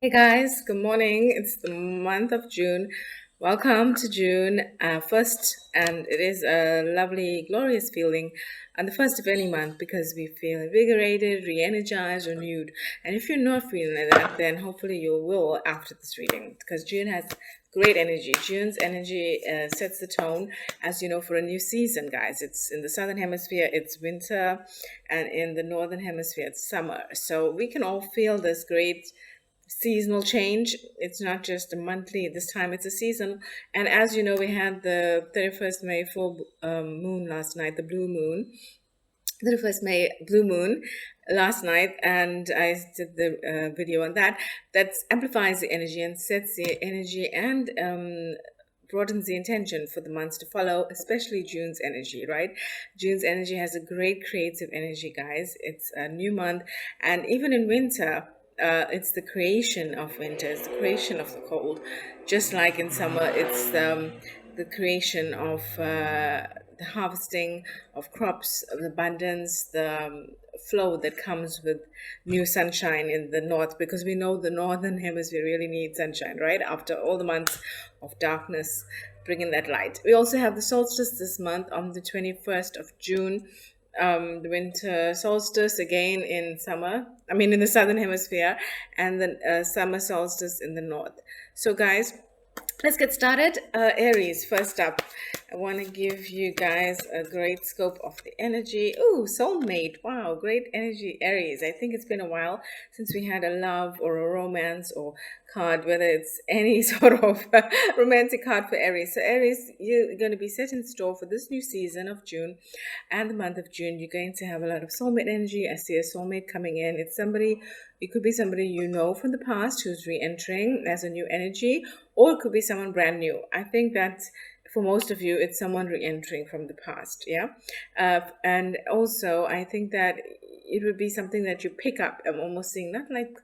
Hey guys, good morning. It's the month of June. Welcome to June 1st, and it is a lovely, glorious feeling on the first of any month because we feel invigorated, re energized, renewed. And if you're not feeling like that, then hopefully you will after this reading because June has great energy. June's energy sets the tone, as you know, for a new season, guys. It's in the southern hemisphere, it's winter, and in the northern hemisphere, it's summer. So we can all feel this great seasonal change. It's not just a monthly, this time it's a season. And as you know, we had the 31st May full moon last night, the blue moon, 31st May blue moon last night, and I did the video on that. That amplifies the energy and sets the energy and broadens the intention for the months to follow, especially June's energy, right? June's energy has a great creative energy, guys. It's a new month, and even in winter, it's the creation of winter, it's the creation of the cold. Just like in summer, it's the creation of the harvesting of crops, of abundance, the flow that comes with new sunshine in the north, because we know the northern hemisphere really needs sunshine, right? After all the months of darkness, bringing that light. We also have the solstice this month on the 21st of June, the winter solstice again in summer, I mean in the southern hemisphere, and the summer solstice in the north. So guys, let's get started. Aries, first up. I want to give you guys a great scope of the energy. Ooh, soulmate. Wow, great energy, Aries. I think it's been a while since we had a love or a romance or card, whether it's any sort of romantic card for Aries. So Aries, you're going to be set in store for this new season of June and the month of June. You're going to have a lot of soulmate energy. I see a soulmate coming in. It's somebody, it could be somebody you know from the past who's re-entering as a new energy, or it could be someone brand new. I think that for most of you, it's someone re-entering from the past, yeah? And also, I think that it would be something that you pick up. I'm almost seeing not like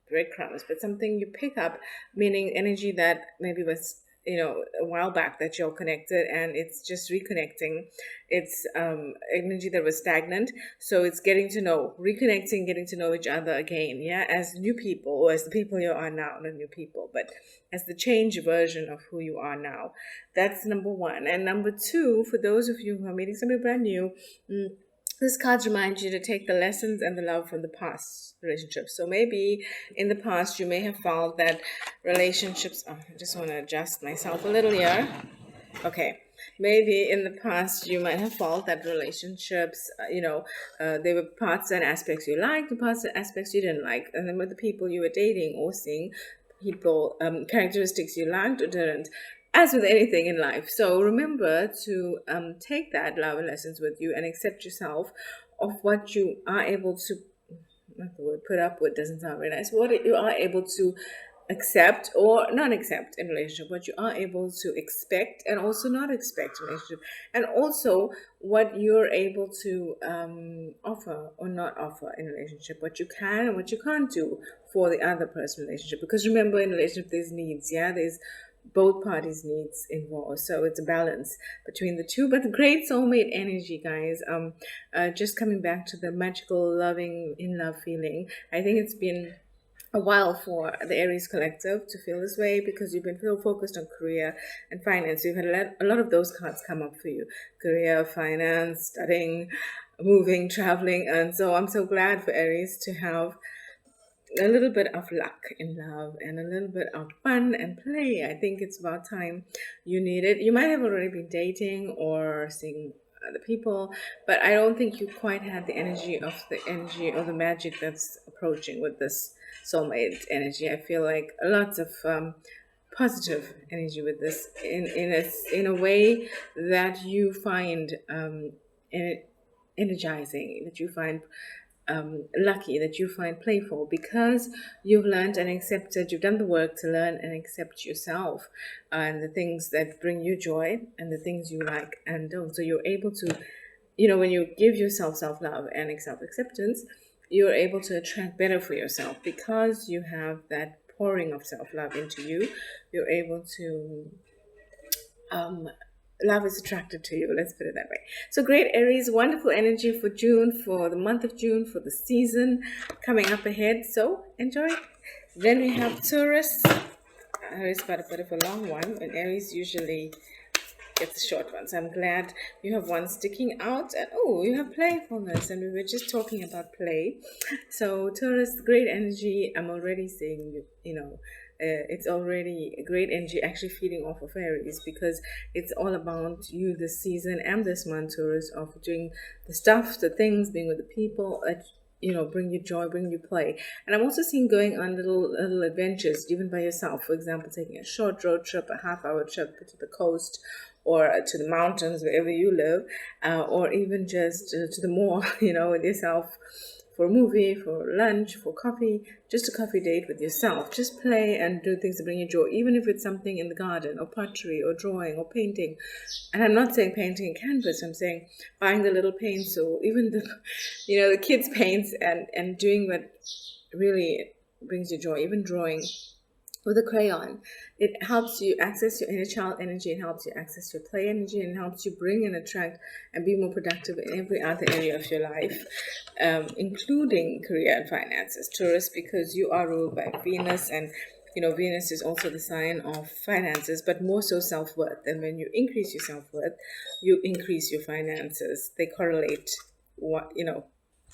breadcrumbs, but something you pick up, meaning energy that maybe was, a while back that you're connected and it's just reconnecting. It's energy that was stagnant. So it's getting to know, reconnecting, getting to know each other again, yeah, as new people, or as the people you are now, not new people, but as the change version of who you are now. That's number one. And number two, for those of you who are meeting somebody brand new, this card reminds you to take the lessons and the love from the past relationships. So maybe in the past you may have felt that relationships. Oh, I just want to adjust myself a little here. Okay. Maybe in the past you might have felt that relationships, there were parts and aspects you liked, and parts and aspects you didn't like, and then with the people you were dating or seeing, people characteristics you liked or didn't, as with anything in life. So remember to take that love and lessons with you and accept yourself of what you are able to, not the word put up with, doesn't sound very nice, what you are able to accept or not accept in a relationship, what you are able to expect and also not expect in a relationship, and also what you're able to offer or not offer in a relationship, what you can and what you can't do for the other person in a relationship. Because remember, in a relationship there's needs, yeah, there's both parties needs involved, so it's a balance between the two. But the great soulmate energy, guys, just coming back to the magical loving in love feeling, I think it's been a while for the Aries collective to feel this way because you've been so focused on career and finance. You've had a lot of those cards come up for you: career, finance, studying, moving, traveling. And so I'm so glad for Aries to have a little bit of luck in love and a little bit of fun and play. I think it's about time you need it. You might have already been dating or seeing other people, but I don't think you quite had the energy or the magic that's approaching with this soulmate energy. I feel like lots of positive energy with this in a way that you find energizing, that you find lucky, that you find playful, because you've learned and accepted, you've done the work to learn and accept yourself and the things that bring you joy and the things you like and don't. So you're able to, when you give yourself self-love and self-acceptance, you're able to attract better for yourself because you have that pouring of self-love into you. You're able to love is attracted to you, let's put it that way. So great, Aries, wonderful energy for June, for the month of June, for the season coming up ahead. So enjoy Then we have Taurus. Aries got a bit of a long one, and Aries usually gets a short one. So I'm glad you have one sticking out. And oh, you have playfulness, and we were just talking about play. So Taurus, great energy. I'm already seeing you. It's already a great energy actually feeding off of Aries, because it's all about you this season and this month, Taurus, of doing the stuff, the things, being with the people that bring you joy, bring you play. And I'm also seeing going on little adventures, even by yourself. For example, taking a short road trip, a half-hour trip to the coast, or to the mountains wherever you live, or even just to the mall, with yourself, for a movie, for lunch, for coffee, just a coffee date with yourself. Just play and do things to bring you joy, even if it's something in the garden, or pottery, or drawing, or painting. And I'm not saying painting in canvas, I'm saying buying the little paints, or even the kids' paints, and doing what really brings you joy, even drawing with a crayon. It helps you access your inner child energy, it helps you access your play energy, and it helps you bring and attract and be more productive in every other area of your life, including career and finances, Taurus, because you are ruled by Venus. And Venus is also the sign of finances, but more so self-worth. And when you increase your self-worth, you increase your finances. They correlate,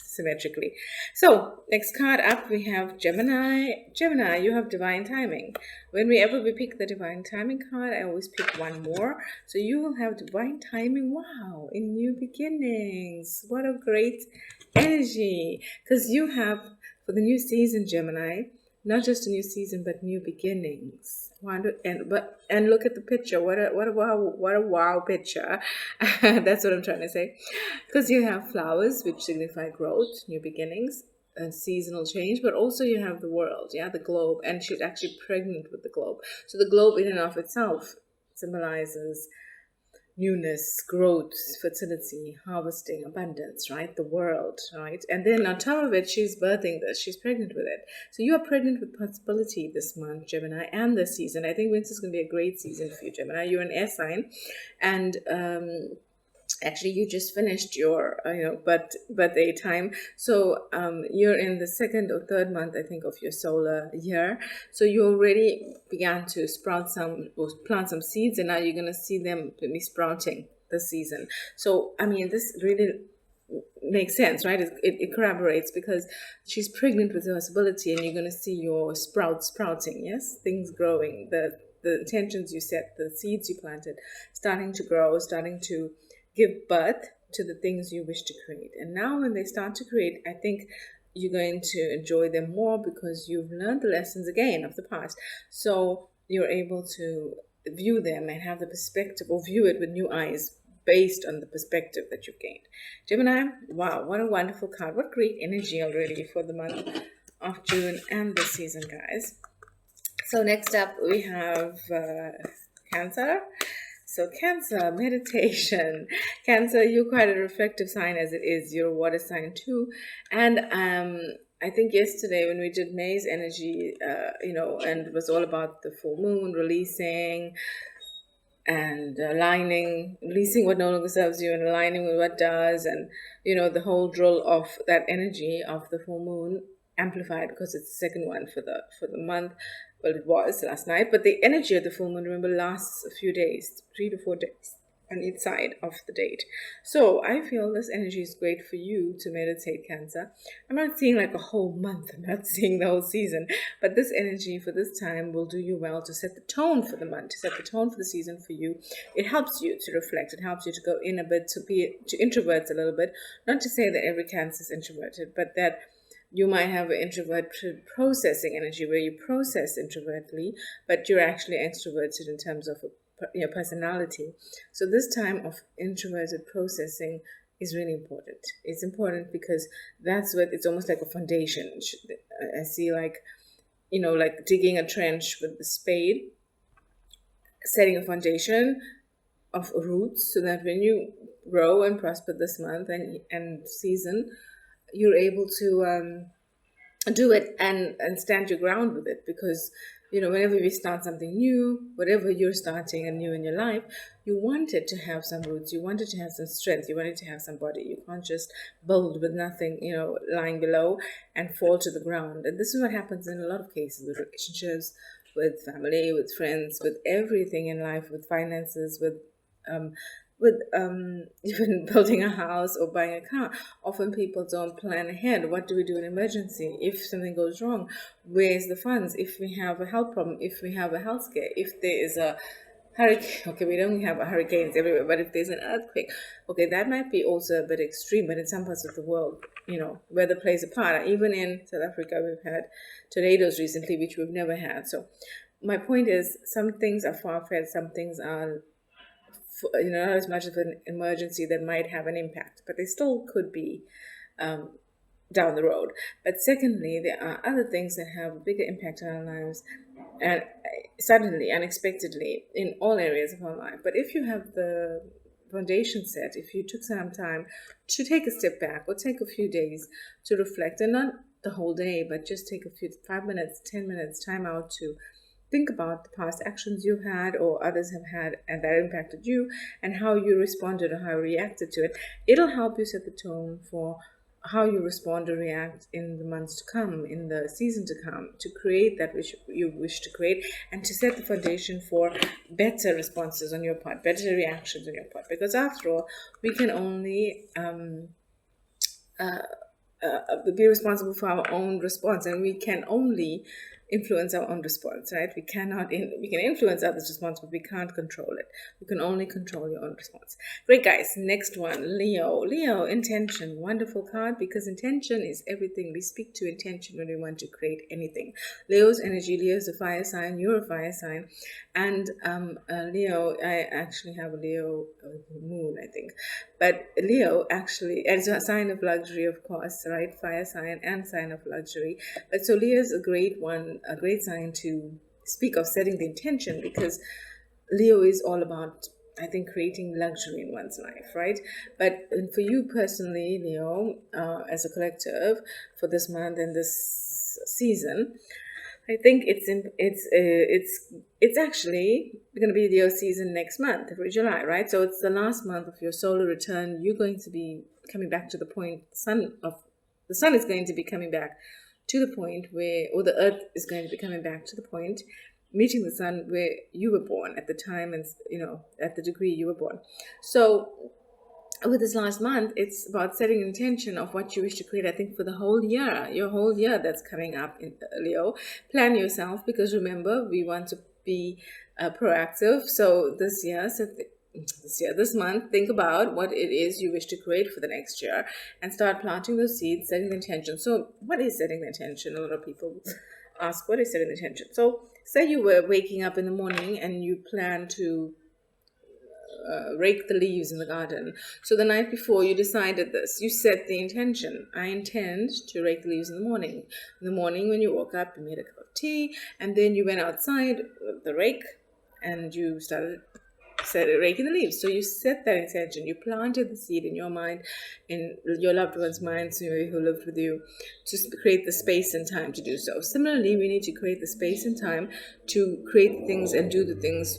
symmetrically. So next card up, we have Gemini. Gemini, you have divine timing. Whenever we pick the divine timing card, I always pick one more. So you will have divine timing. Wow, in new beginnings. What a great energy. Because you have, for the new season, Gemini, not just a new season, but new beginnings. And look at the picture. What a wow picture. That's what I'm trying to say. Because you have flowers, which signify growth, new beginnings, and seasonal change, but also you have the world, the globe, and she's actually pregnant with the globe. So the globe in and of itself symbolizes newness, growth, fertility, harvesting, abundance, right? The world, right? And then on top of it, she's birthing this. She's pregnant with it. So you are pregnant with possibility this month, Gemini, and this season. I think winter is going to be a great season for you, Gemini. You're an air sign, and actually you just finished your birthday time, so you're in the second or third month, I think, of your solar year. So you already began to plant some seeds, and now you're going to see them be sprouting this season. So this really makes sense, right? It corroborates, because she's pregnant with the possibility, and you're going to see your sprouting, yes, things growing, the intentions you set, the seeds you planted, starting to grow, starting to give birth to the things you wish to create. And now when they start to create, I think you're going to enjoy them more, because you've learned the lessons again of the past. So you're able to view them and have the perspective, or view it with new eyes, based on the perspective that you've gained. Gemini, wow, what a wonderful card. What great energy already for the month of June and this season, guys. So next up we have Cancer. So Cancer, meditation. Cancer, you're quite a reflective sign as it is. You're a water sign too. And I think yesterday when we did May's energy, and it was all about the full moon, releasing and aligning, releasing what no longer serves you and aligning with what does. And, the whole drill of that energy of the full moon amplified, because it's the second one for the month. Well, it was last night, but the energy of the full moon, remember, lasts a few days, 3 to 4 days on each side of the date. So I feel this energy is great for you to meditate, Cancer. I'm not seeing like a whole month, I'm not seeing the whole season, but this energy for this time will do you well to set the tone for the month, to set the tone for the season for you. It helps you to reflect, it helps you to go in a bit, to introverts a little bit. Not to say that every Cancer is introverted, but that you might have an introvert processing energy, where you process introvertly, but you're actually extroverted in terms of your personality. So this time of introverted processing is really important. It's important because that's what, it's almost like a foundation. I see like digging a trench with the spade, setting a foundation of roots, so that when you grow and prosper this month and season, you're able to do it and stand your ground with it, because whenever we start something new, whatever you're starting and new in your life, you want it to have some roots, you want it to have some strength, you want it to have some body. You can't just build with nothing lying below and fall to the ground. And this is what happens in a lot of cases with relationships, with family, with friends, with everything in life, with finances, um, with even building a house or buying a car. Often people don't plan ahead. What do we do in emergency? If something goes wrong, where's the funds? If we have a health problem, if we have a health scare, if there is a hurricane, okay, we don't have hurricanes everywhere, but if there's an earthquake, okay, that might be also a bit extreme, but in some parts of the world, weather plays a part. Even in South Africa, we've had tornadoes recently, which we've never had. So my point is, some things are far-fetched, some things are not as much of an emergency that might have an impact, but they still could be um, down the road. But secondly, there are other things that have a bigger impact on our lives, and suddenly, unexpectedly, in all areas of our life. But if you have the foundation set, if you took some time to take a step back or take a few days to reflect, and not the whole day, but just take a few 5 minutes, 10 minutes time out to think about the past actions you've had or others have had and that impacted you, and how you responded or how you reacted to it. It'll help you set the tone for how you respond or react in the months to come, in the season to come, to create that which you wish to create, and to set the foundation for better responses on your part, better reactions on your part. Because after all, we can only be responsible for our own response, and we can only influence our own response, right? We can influence others' response, but we can't control it. You can only control your own response. Great, guys. Next one, Leo, intention. Wonderful card, because intention is everything. We speak to intention when we want to create anything. Leo's energy. Leo's a fire sign. You're a fire sign. And Leo, I actually have a Leo moon, I think. But Leo actually, it's a sign of luxury, of course, right? Fire sign and sign of luxury. But so Leo is a great one, a great sign to speak of setting the intention, because Leo is all about, I think, creating luxury in one's life, right? But for you personally, Leo, as a collective, for this month and this season, I think it's actually going to be Leo season next month, July, right? So it's the last month of your solar return. You're going to be coming back to the point. The sun is going to be coming back to the point where, or the earth is going to be coming back to the point, meeting the sun where you were born at the time, and at the degree you were born. So with this last month, it's about setting intention of what you wish to create. I think for the whole year, your whole year that's coming up in Leo, plan yourself, because remember, we want to be proactive. So this month, think about what it is you wish to create for the next year, and start planting those seeds, setting the intention. So what is setting the intention? A lot of people ask, what is setting the intention? So say you were waking up in the morning and you plan to rake the leaves in the garden. So the night before you decided this, you set the intention. I intend to rake the leaves in the morning. In the morning when you woke up, you made a cup of tea, and then you went outside with the rake and you started raking the leaves. So you set that intention. You planted the seed in your mind, in your loved one's minds, who lived with you, to create the space and time to do so. Similarly, we need to create the space and time to create things and do the things,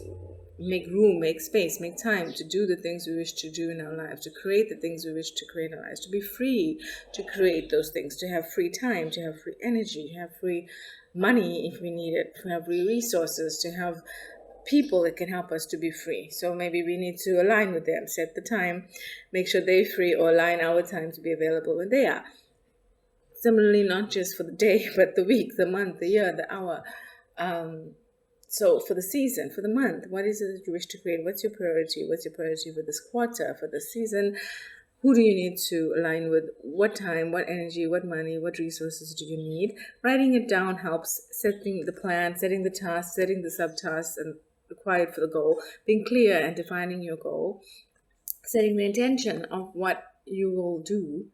make room, make space, make time to do the things we wish to do in our lives, to create the things we wish to create in our lives, to be free to create those things, to have free time, to have free energy, to have free money if we need it, to have free resources, to have people that can help us to be free. So maybe we need to align with them, set the time, make sure they're free, or align our time to be available when they are. Similarly, not just for the day, but the week, the month, the year, the hour. So for the season, for the month, what is it that you wish to create? What's your priority? What's your priority for this quarter, for this season? Who do you need to align with? What time, what energy, what money, what resources do you need? Writing it down helps. Setting the plan, setting the task, setting the subtasks and required for the goal. Being clear and defining your goal. Setting the intention of what you will do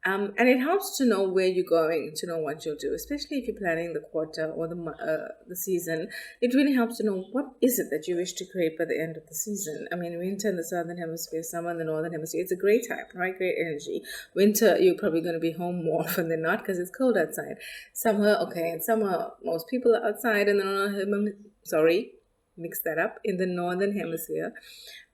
And it helps to know where you're going, to know what you'll do, especially if you're planning the quarter or the season. It really helps to know what is it that you wish to create by the end of the season. I mean, winter in the southern hemisphere, summer in the northern hemisphere. It's a great time, right? Great energy. Winter, you're probably going to be home more often than not because it's cold outside. Summer, okay, in summer, most people are outside, and then mix that up, in the northern hemisphere.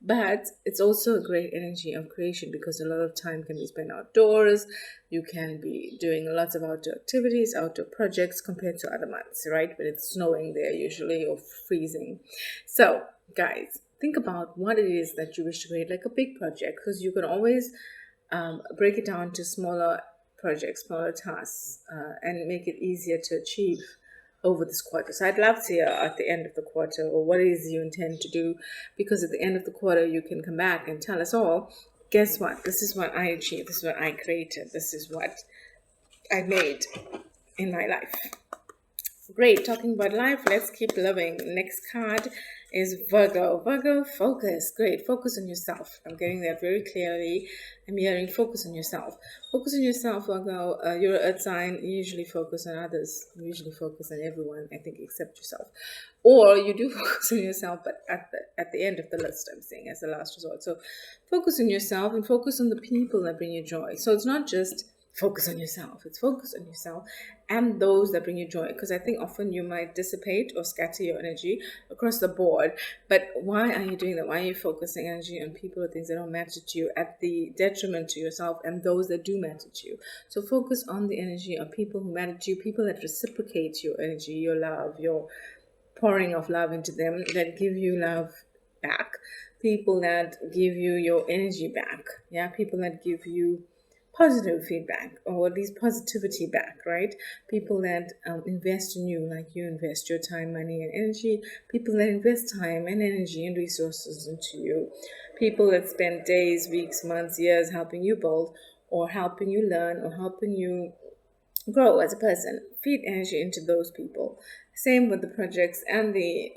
But it's also a great energy of creation because a lot of time can be spent outdoors. You can be doing lots of outdoor activities, outdoor projects compared to other months, right? But it's snowing there usually, or freezing. So guys, think about what it is that you wish to create, like a big project, because you can always break it down to smaller projects, smaller tasks, and make it easier to achieve over this quarter. So I'd love to hear at the end of the quarter, or what it is you intend to do, because at the end of the quarter you can come back and tell us all, guess what, this is what I achieved, this is what I created, this is what I made in my life. Great, talking about life, let's keep living. Next card is Virgo. Virgo, focus. Great, focus on yourself. I'm getting that very clearly. I'm hearing focus on yourself. Focus on yourself, Virgo. You're an earth sign. You usually focus on others. You usually focus on everyone, I think, except yourself. Or you do focus on yourself, but at the end of the list, I'm saying, as the last resort. So focus on yourself and focus on the people that bring you joy. So it's not just focus on yourself, it's focus on yourself and those that bring you joy, because I think often you might dissipate or scatter your energy across the board. But why are you doing that? Why are you focusing energy on people or things that don't matter to you, at the detriment to yourself and those that do matter to you? So focus on the energy of people who matter to you, people that reciprocate your energy, your love, your pouring of love into them, that give you love back, people that give you your energy back, yeah, people that give you positive feedback, or at least positivity back, right? People that invest in you like you invest your time, money, and energy. People that invest time and energy and resources into you. People that spend days, weeks, months, years helping you build, or helping you learn, or helping you grow as a person. Feed energy into those people. Same with the projects and the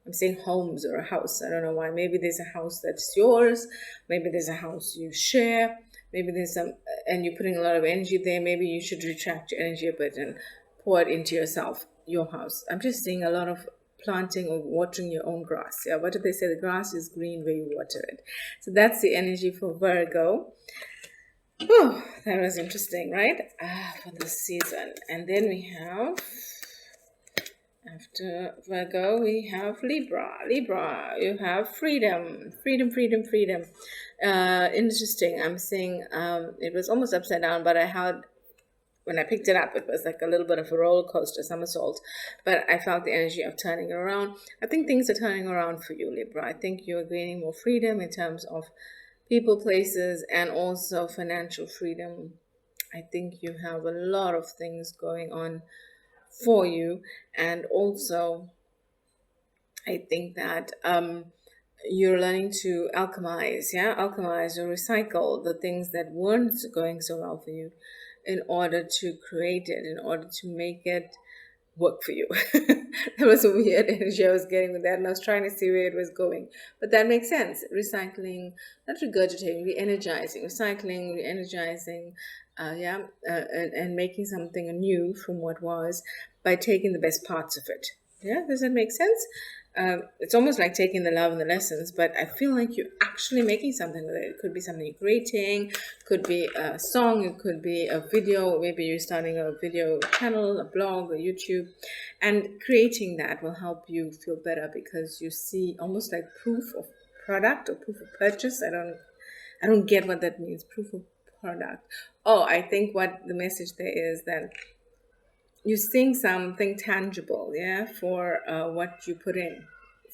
I'm saying homes or a house. I don't know why. Maybe there's a house that's yours. Maybe there's a house you share. Maybe there's some, and you're putting a lot of energy there. Maybe you should retract your energy a bit and pour it into yourself, your house. I'm just seeing a lot of planting or watering your own grass. Yeah, what did they say? The grass is green where you water it. So that's the energy for Virgo. Oh, that was interesting, right? For this season. And then we have, after Virgo, we have Libra. Libra, you have freedom, freedom, freedom, freedom. Interesting. I'm seeing it was almost upside down, but I had, when I picked it up, it was like a little bit of a roller coaster, somersault. But I felt the energy of turning it around. I think things are turning around for you, Libra. I think you're gaining more freedom in terms of people, places, and also financial freedom. I think you have a lot of things going on for you, and also I think that you're learning to alchemize or recycle the things that weren't going so well for you, in order to create it, in order to make it work for you. That was a weird energy I was getting with that, and I was trying to see where it was going, but that makes sense. Recycling, not regurgitating, re-energizing, recycling, re-energizing, and making something new from what was, by taking the best parts of it. Yeah, does that make sense? It's almost like taking the love and the lessons, but I feel like you're actually making something with it. It could be something you're creating, could be a song, it could be a video, maybe you're starting a video channel, a blog, or YouTube, and creating that will help you feel better, because you see almost like proof of product or proof of purchase. I don't get what that means, proof of product. Oh, I think what the message there is that you're seeing something tangible, yeah, for what you put in,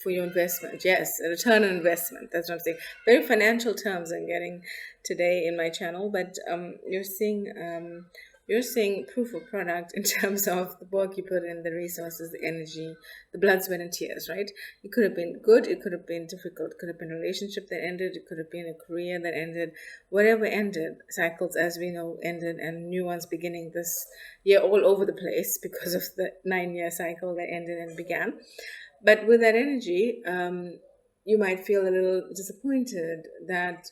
for your investment. Yes, a return on investment. That's what I'm saying. Very financial terms I'm getting today in my channel, but you're seeing proof of product in terms of the work you put in, the resources, the energy, the blood, sweat, and tears, right? It could have been good, it could have been difficult, it could have been a relationship that ended, it could have been a career that ended, whatever ended. Cycles, as we know, ended, and new ones beginning this year all over the place because of the 9-year cycle that ended and began. But with that energy, you might feel a little disappointed that,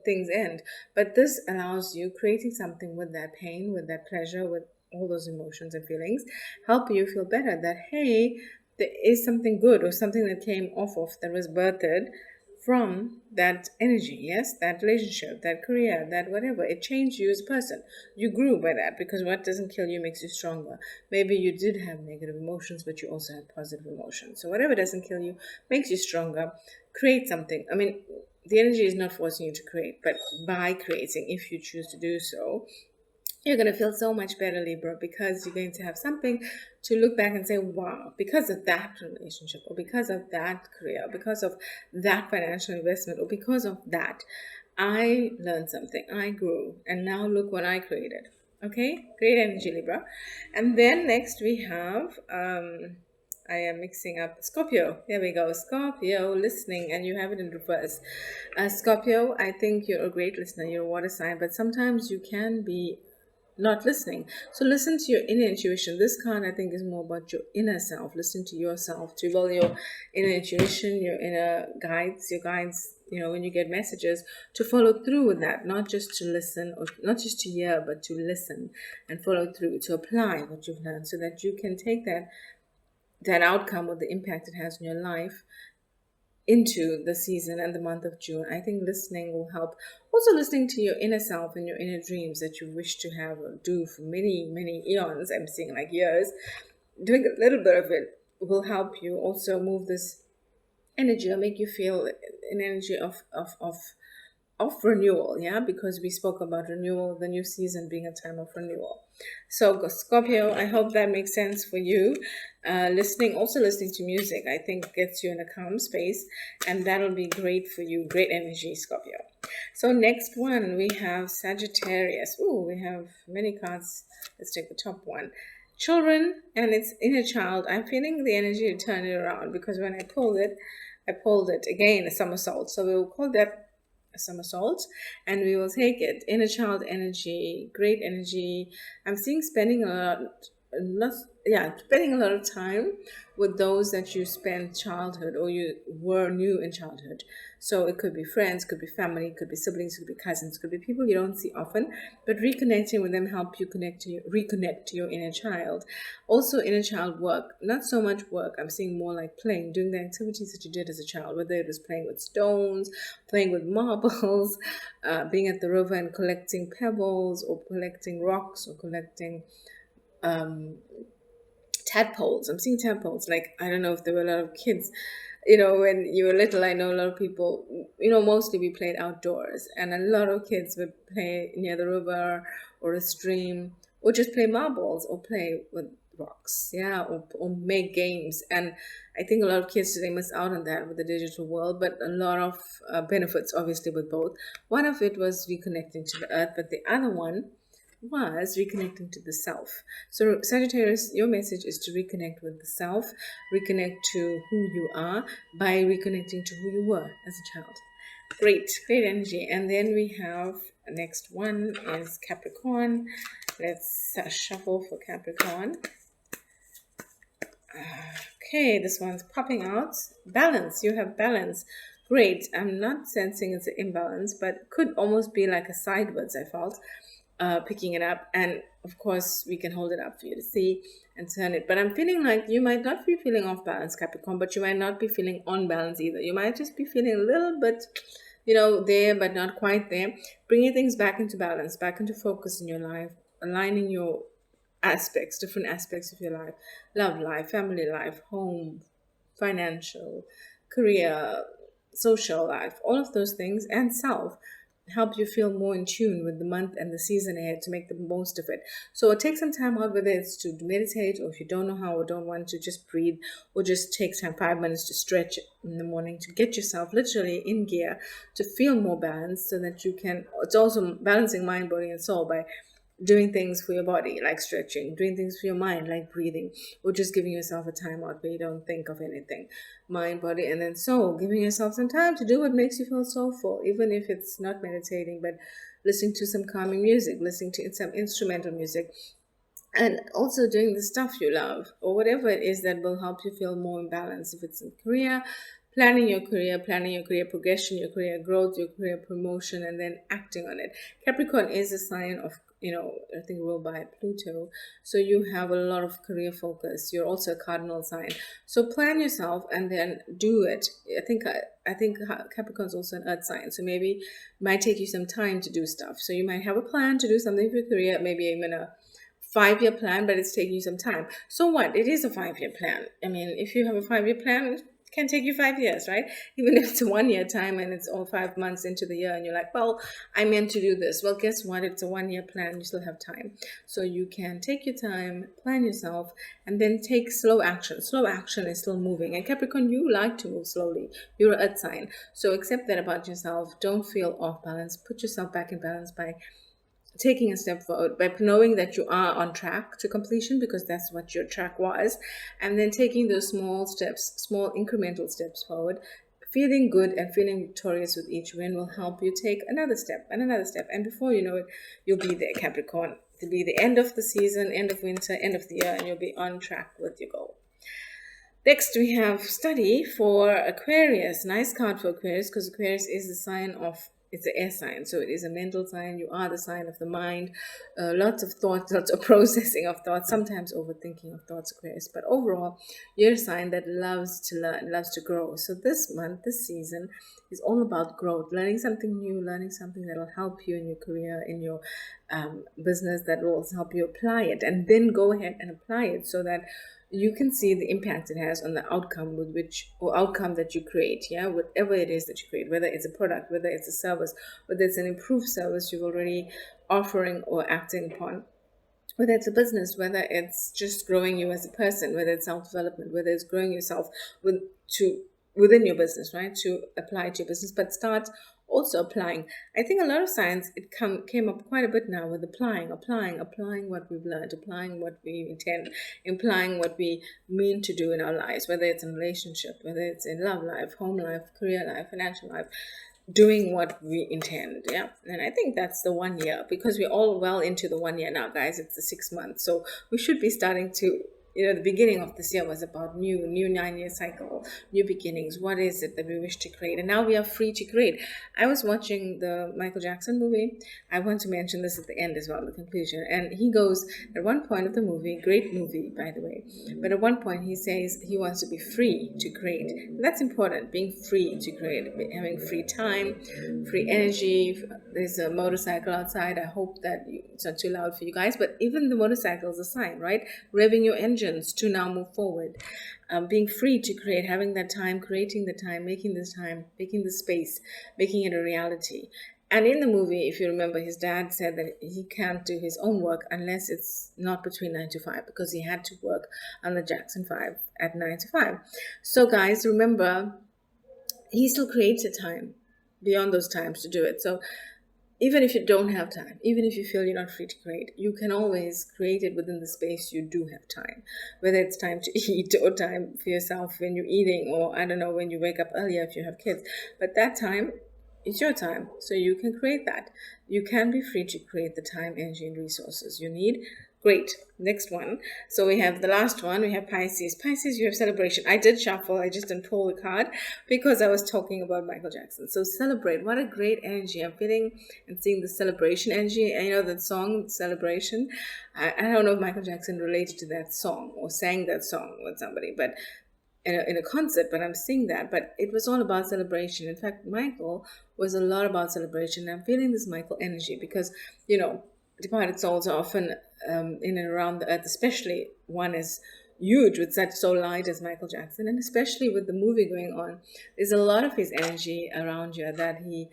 things end. But this allows you creating something with that pain, with that pleasure, with all those emotions and feelings, help you feel better that, hey, there is something good or something that came off of, that was birthed from that energy. Yes, that relationship, that career, that whatever, it changed you as a person. You grew by that, because what doesn't kill you makes you stronger. Maybe you did have negative emotions, but you also have positive emotions. So whatever doesn't kill you makes you stronger. Create something. I mean, the energy is not forcing you to create, but by creating, if you choose to do so, you're going to feel so much better, Libra, because you're going to have something to look back and say, wow, because of that relationship, or because of that career, or because of that financial investment, or because of that, I learned something, I grew, and now look what I created. Okay, great energy, Libra. And then next we have, I am mixing up Scorpio. There we go. Scorpio, listening, and you have it in reverse. Scorpio, I think you're a great listener. You're a water sign, but sometimes you can be not listening. So listen to your inner intuition. This card, I think, is more about your inner self. Listen to yourself, to well, your inner intuition, your inner guides, your guides, when you get messages, to follow through with that, not just to listen or not just to hear, but to listen and follow through, to apply what you've learned, so that you can take that outcome or the impact it has in your life into the season and the month of June. I think listening will help. Also, listening to your inner self and your inner dreams that you wish to have or do for many, many eons. I'm seeing like years. Doing a little bit of it will help you also move this energy, or make you feel an energy of renewal, yeah, because we spoke about renewal, the new season being a time of renewal. So Scorpio, I hope that makes sense for you. Listening to music, I think, gets you in a calm space, and that'll be great for you. Great energy, Scorpio. So next one, we have Sagittarius. Ooh, we have many cards. Let's take the top one. Children, and it's inner child. I'm feeling the energy to turn it around, because when I pulled it again, a somersault. So we'll call that a somersault, and we will take it. Inner child energy, great energy. I'm seeing spending spending a lot of time with those that you spent childhood, or you were new in childhood. So it could be friends, could be family, could be siblings, could be cousins, could be people you don't see often, but reconnecting with them help you reconnect to your inner child. Also, inner child work, not so much work. I'm seeing more like playing, doing the activities that you did as a child, whether it was playing with stones, playing with marbles, being at the river and collecting pebbles, or collecting rocks, or collecting tadpoles. I'm seeing tadpoles. Like, I don't know if there were a lot of kids, when you were little. I know a lot of people, mostly we played outdoors, and a lot of kids would play near the river or a stream, or just play marbles, or play with rocks, yeah, or make games. And I think a lot of kids today miss out on that with the digital world, but a lot of benefits, obviously, with both. One of it was reconnecting to the earth, but the other one was reconnecting to the self. So, Sagittarius, your message is to reconnect with the self, reconnect to who you are by reconnecting to who you were as a child. Great energy. And then we have next one is Capricorn. Let's shuffle for Capricorn. Okay, this one's popping out. Balance. You have balance. Great. I'm not sensing it's an imbalance, but could almost be like a sideways, I felt. Picking it up, and of course we can hold it up for you to see and turn it. But I'm feeling like you might not be feeling off balance, Capricorn, but you might not be feeling on balance either. You might just be feeling a little bit, there, but not quite there. Bringing things back into balance, back into focus in your life, aligning your different aspects of your life: love life, family life, home, financial, career, social life, all of those things, and self, help you feel more in tune with the month and the season ahead to make the most of it. So take some time out, whether it's to meditate, or if you don't know how or don't want to, just breathe, or just take time, 5 minutes, to stretch in the morning, to get yourself literally in gear, to feel more balanced, so that you can. It's also balancing mind, body, and soul by doing things for your body, like stretching, doing things for your mind, like breathing, or just giving yourself a time out where you don't think of anything. Mind, body, and then soul, giving yourself some time to do what makes you feel soulful, even if it's not meditating, but listening to some calming music, listening to some instrumental music, and also doing the stuff you love, or whatever it is that will help you feel more in balance. If it's in career, planning your career progression, your career growth, your career promotion, and then acting on it. Capricorn is a sign of, I think ruled by Pluto. So you have a lot of career focus. You're also a cardinal sign. So plan yourself and then do it. I think Capricorn's also an earth sign. So maybe it might take you some time to do stuff. So you might have a plan to do something for your career, maybe even a 5-year plan, but it's taking you some time. So what? It is a 5-year plan. I mean, if you have a 5-year plan, it can take you 5 years, right? Even if it's a 1-year time and it's all 5 months into the year and you're like, well, I meant to do this. Well, guess what? It's a 1-year plan. You still have time. So you can take your time, plan yourself, and then take slow action. Slow action is still moving. And Capricorn, you like to move slowly. You're an earth sign. So accept that about yourself. Don't feel off balance. Put yourself back in balance by taking a step forward, by knowing that you are on track to completion, because that's what your track was, and then taking those small steps, small incremental steps forward. Feeling good and feeling victorious with each win will help you take another step and another step, and before you know it, you'll be there, Capricorn. It'll be the end of the season, end of winter, end of the year, and you'll be on track with your goal. Next, we have study for Aquarius. Nice card for Aquarius, because Aquarius is the sign of, it's the air sign. So it is a mental sign. You are the sign of the mind. Lots of thoughts, lots of processing of thoughts, sometimes overthinking of thoughts, Aquarius. But overall, you're a sign that loves to learn, loves to grow. So this month, this season is all about growth, learning something new, learning something that will help you in your career, in your business, that will help you apply it, and then go ahead and apply it so that you can see the impact it has on the outcome with which, or outcome that you create. Yeah, whatever it is that you create, whether it's a product, whether it's a service, whether it's an improved service you're already offering or acting upon, whether it's a business, whether it's just growing you as a person, whether it's self-development, whether it's growing yourself within your business, right, to apply to your business, but start also applying. I think a lot of signs, it came up quite a bit now with applying what we've learned, applying what we intend, applying what we mean to do in our lives, whether it's in relationship, whether it's in love life, home life, career life, financial life, doing what we intend. Yeah, and I think that's the 1 year, because we're all well into the 1 year now, guys. It's the 6 months, so we should be starting to, the beginning of this year was about new 9-year cycle, new beginnings. What is it that we wish to create? And now we are free to create. I was watching the Michael Jackson movie. I want to mention this at the end as well, the conclusion. And he goes, at one point of the movie, great movie, by the way, but at one point he says he wants to be free to create. That's important, being free to create, having free time, free energy. There's a motorcycle outside. I hope that it's not too loud for you guys, but even the motorcycle is a sign, right? Revving your engine to now move forward, being free to create, having that time, creating the time, making the space, making it a reality. And in the movie, if you remember, his dad said that he can't do his own work unless it's not between 9 to 5, because he had to work on the Jackson 5 at 9 to 5. So guys, remember, he still creates a time beyond those times to do it. So even if you don't have time, even if you feel you're not free to create, you can always create it within the space you do have time. Whether it's time to eat, or time for yourself when you're eating, or I don't know, when you wake up earlier if you have kids. But that time, it's your time, so you can create that. You can be free to create the time, energy, and resources you need. Great. Next one. So we have the last one. We have Pisces. Pisces, you have celebration. I did shuffle. I just didn't pull the card because I was talking about Michael Jackson. So celebrate. What a great energy. I'm feeling and seeing the celebration energy. And that song, Celebration. I don't know if Michael Jackson related to that song or sang that song with somebody, but in a concert, but I'm seeing that. But it was all about celebration. In fact, Michael was a lot about celebration. I'm feeling this Michael energy because, departed souls are often in and around the earth, especially one is huge with such soul light as Michael Jackson, and especially with the movie going on, there's a lot of his energy around you that he,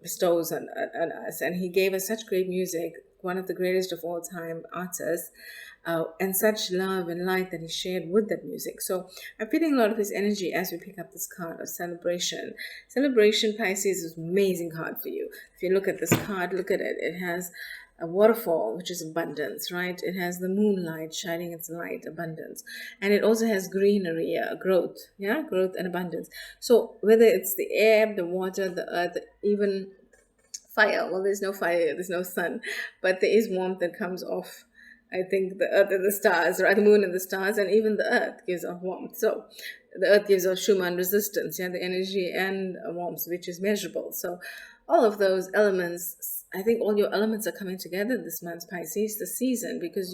bestows on us. And he gave us such great music, one of the greatest of all time artists, and such love and light that he shared with that music. So I'm feeling a lot of his energy as we pick up this card of celebration. Celebration, Pisces, is an amazing card for you. If you look at this card, look at it. It has a waterfall, which is abundance, right? It has the moonlight shining its light, abundance. And it also has greenery, growth, growth and abundance. So whether it's the air, the water, the earth, even fire, well, there's no fire, there's no sun, but there is warmth that comes off I think the earth and the stars, right? The moon and the stars, and even the earth gives off warmth. So the earth gives off Schumann resistance, yeah, the energy and warmth, which is measurable. So all of those elements, I think all your elements are coming together this month, Pisces, the season, because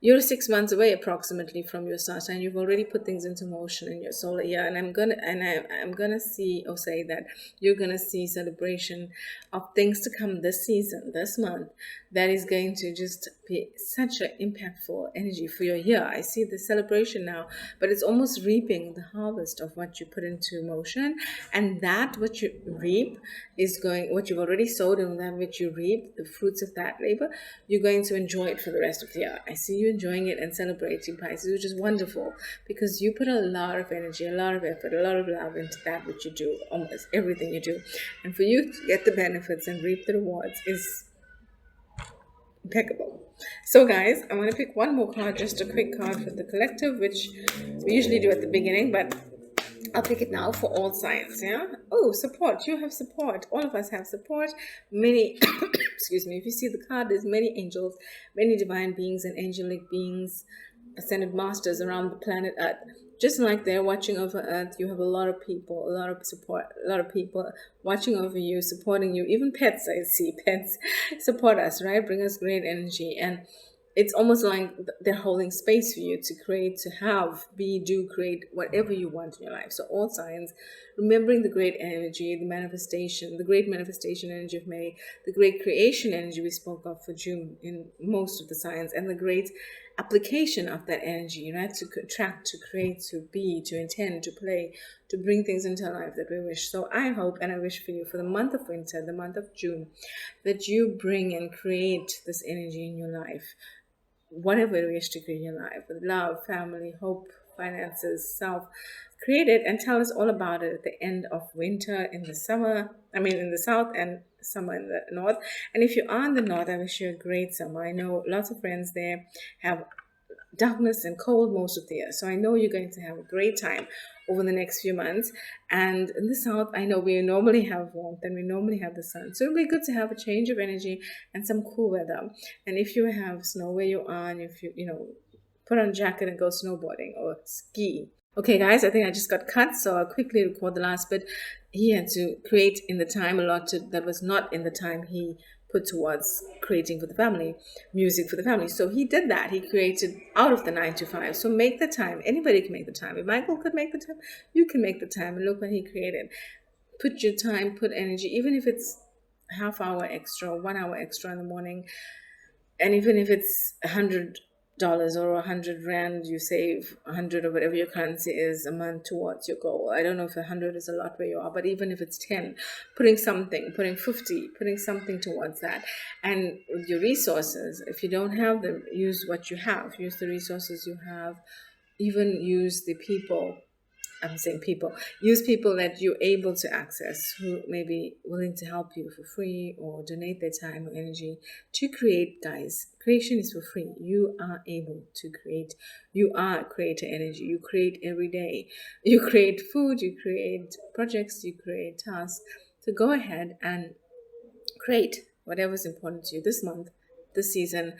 you're 6 months away approximately from your star sign. You've already put things into motion in your solar year, and I'm gonna see or say that you're gonna see celebration of things to come this season, this month, that is going to just be such an impactful energy for your year. I see the celebration now, but it's almost reaping the harvest of what you put into motion, and that what you reap is going, what you've already sowed and that which you reap, the fruits of that labor, you're going to enjoy it for the rest of the year. I see you enjoying it and celebrating, Pisces, which is wonderful because you put a lot of energy, a lot of effort, a lot of love into that which you do, almost everything you do. And for you to get the benefits and reap the rewards is impeccable. So guys, I want to pick one more card, just a quick card for the collective, which we usually do at the beginning, but I'll pick it now for all signs. Yeah. Oh, support. You have support. All of us have support. Many, excuse me. If you see the card, there's many angels, many divine beings and angelic beings, ascended masters around the planet Earth. Just like they're watching over Earth, you have a lot of people, a lot of support, a lot of people watching over you, supporting you. Even pets, I see pets support us, right? Bring us great energy. And it's almost like they're holding space for you to create, to have, be, do, create whatever you want in your life. So all signs, remembering the great energy, the manifestation, the great manifestation energy of May, the great creation energy we spoke of for June in most of the signs, and the great application of that energy, right? To attract, to create, to be, to intend, to play, to bring things into life that we wish. So I hope and I wish for you for the month of winter, the month of June, that you bring and create this energy in your life, whatever you wish to create in your life, with love, family, hope, finances, self. Create it and tell us all about it at the end of winter, in the summer, in the south, and summer in the north. And if you are in the north, I wish you a great summer. I know lots of friends there have darkness and cold most of the year. So I know you're going to have a great time over the next few months. And in the south, I know we normally have warmth and we normally have the sun. So it'll be good to have a change of energy and some cool weather. And if you have snow where you are, and if you put on a jacket and go snowboarding or ski. Okay, guys, I think I just got cut, so I'll quickly record the last bit. He had to create in the time allotted that was not in the time he put towards creating for the family, music for the family. So he did that. He created out of the 9 to 5. So make the time. Anybody can make the time. If Michael could make the time, you can make the time. And look what he created. Put your time, put energy, even if it's half hour extra, 1 hour extra in the morning. And even if it's $100 or 100 rand, you save 100 or whatever your currency is a month towards your goal. I don't know if 100 is a lot where you are, but even if it's 10, putting 50, putting something towards that. And with your resources, if you don't have them, use what you have, use the resources you have, even use the people. Use people that you're able to access who may be willing to help you for free or donate their time or energy to create, guys. Creation is for free. You are able to create. You are creator energy. You create every day. You create food, you create projects, you create tasks. So go ahead and create whatever's important to you this month, this season,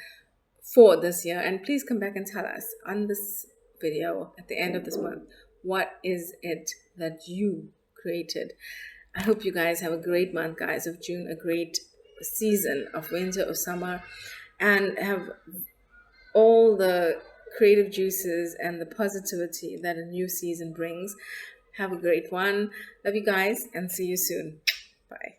for this year. And please come back and tell us on this video at the end of this month, what is it that you created? I hope you guys have a great month, guys, of June, a great season of winter or summer, and have all the creative juices and the positivity that a new season brings. Have a great one. Love you guys and see you soon. Bye.